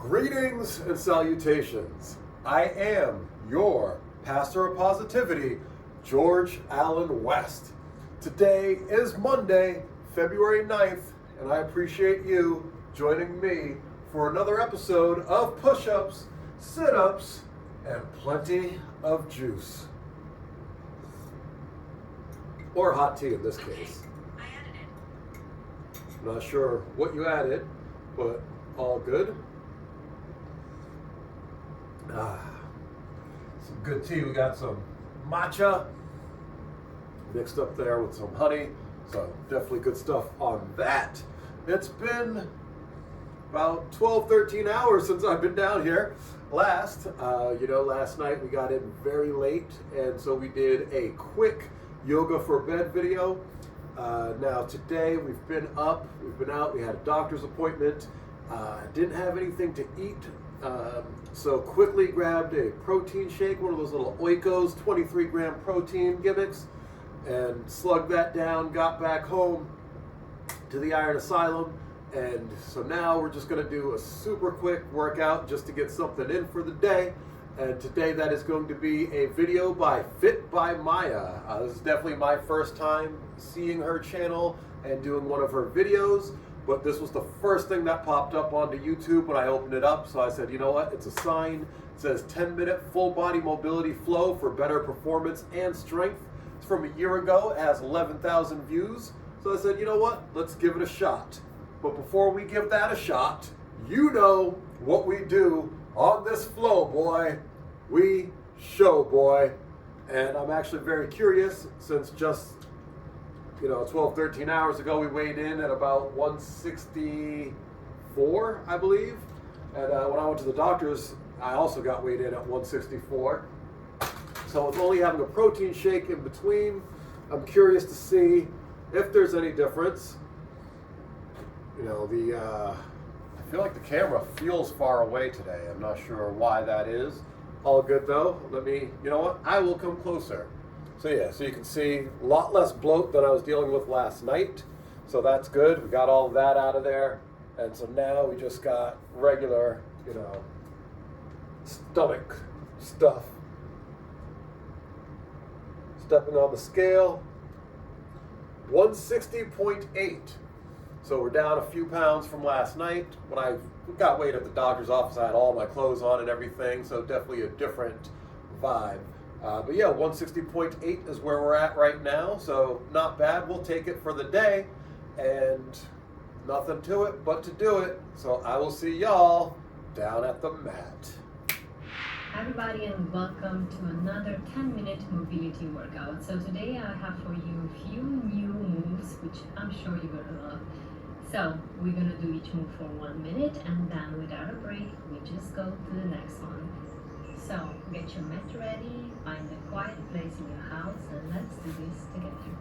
Greetings and salutations. I am your pastor of positivity, George Allen West. Today is Monday, February 9th, and I appreciate you joining me for another episode of Push-Ups, Sit-Ups, and plenty of juice. Or hot tea in this case. I added it. I'm not sure what you added, but all good. Some good tea. We got some matcha mixed up there with some honey. So definitely good stuff on that. It's been about 12, 13 hours since I've been down here last. Last night we got in very late, and so we did a quick yoga for bed video. Now today we've been up, we've been out, we had a doctor's appointment. Didn't have anything to eat, so quickly grabbed a protein shake, one of those little Oikos 23-gram protein gimmicks, and slugged that down, got back home to the Iron Asylum, and so now we're just going to do a super quick workout just to get something in for the day. And today that is going to be a video by Fit by Maya. This is definitely my first time seeing her channel and doing one of her videos, but this was the first thing that popped up onto YouTube when I opened it up. So I said, you know what, it's a sign. It says 10-minute full body mobility flow for better performance and strength. It's from a year ago, it has 11,000 views. So I said, you know what, let's give it a shot. But before we give that a shot, you know what we do on this flow, boy. We show, boy. And I'm actually very curious, since just 12, 13 hours ago we weighed in at about 164, I believe. And when I went to the doctor's, I also got weighed in at 164. So with only having a protein shake in between, I'm curious to see if there's any difference. I feel like the camera feels far away today. I'm not sure why that is. All good though. I will come closer. So you can see a lot less bloat than I was dealing with last night. So that's good. We got all of that out of there. And so now we just got regular, stomach stuff. Stepping on the scale, 160.8. So we're down a few pounds from last night. When I got weighed at the doctor's office, I had all my clothes on and everything, so definitely a different vibe. 160.8 is where we're at right now, so not bad. We'll take it for the day, and nothing to it but to do it. So I will see y'all down at the mat. Hi everybody, and welcome to another 10-minute mobility workout. So today I have for you a few new moves, which I'm sure you're gonna love. So we're gonna do each move for 1 minute, and then without a break, we just go to the next one. So get your mat ready, find a quiet place in your house, and let's do this together.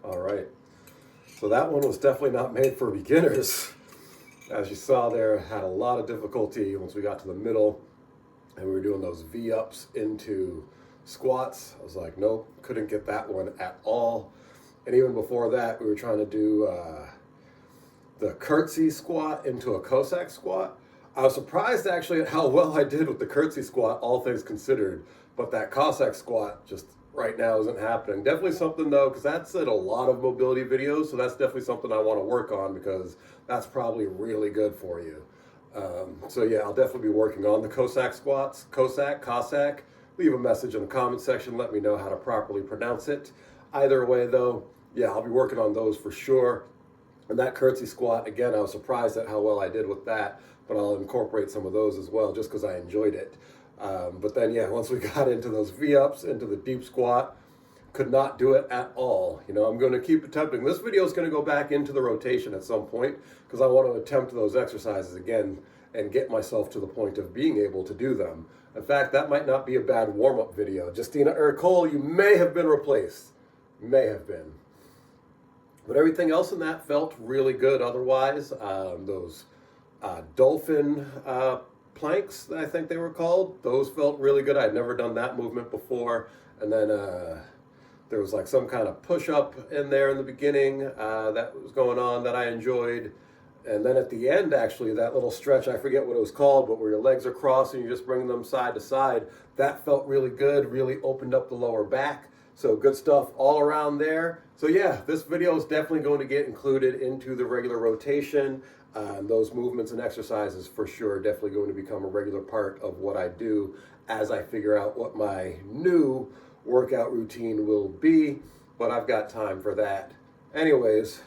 All right. So that one was definitely not made for beginners. As you saw there, had a lot of difficulty once we got to the middle and we were doing those V-ups into squats. I was like, nope, couldn't get that one at all. And even before that, we were trying to do the curtsy squat into a Cossack squat. I was surprised actually at how well I did with the curtsy squat, all things considered. But that Cossack squat just right now isn't happening. Definitely something though, because that's in a lot of mobility videos. So that's definitely something I want to work on because that's probably really good for you. So yeah, I'll definitely be working on the Cossack squats. Cossack. Leave a message in the comment section. Let me know how to properly pronounce it. Either way though, yeah, I'll be working on those for sure. And that curtsy squat, again, I was surprised at how well I did with that, but I'll incorporate some of those as well just because I enjoyed it. But then, yeah, once we got into those V-ups, into the deep squat, could not do it at all. You know, I'm going to keep attempting. This video is going to go back into the rotation at some point because I want to attempt those exercises again and get myself to the point of being able to do them. In fact, that might not be a bad warm-up video. Justina Cole, you may have been replaced. May have been. But everything else in that felt really good otherwise. Those dolphin planks, I think they were called, those felt really good. I'd never done that movement before. And then there was like some kind of push-up in there in the beginning that was going on that I enjoyed. And then at the end, actually, that little stretch, I forget what it was called, but where your legs are crossed and you're just bringing them side to side, that felt really good, really opened up the lower back. So good stuff all around there. So yeah, this video is definitely going to get included into the regular rotation. Those movements and exercises for sure definitely going to become a regular part of what I do as I figure out what my new workout routine will be. But I've got time for that. Anyways,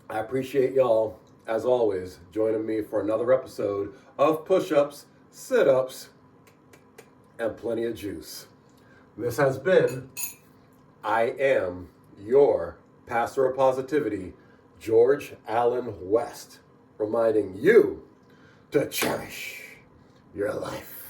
I appreciate y'all, as always, joining me for another episode of Push-Ups, Sit-Ups, and Plenty of Juice. This has been, I am your Pastor of Positivity, George Allen West, reminding you to cherish your life.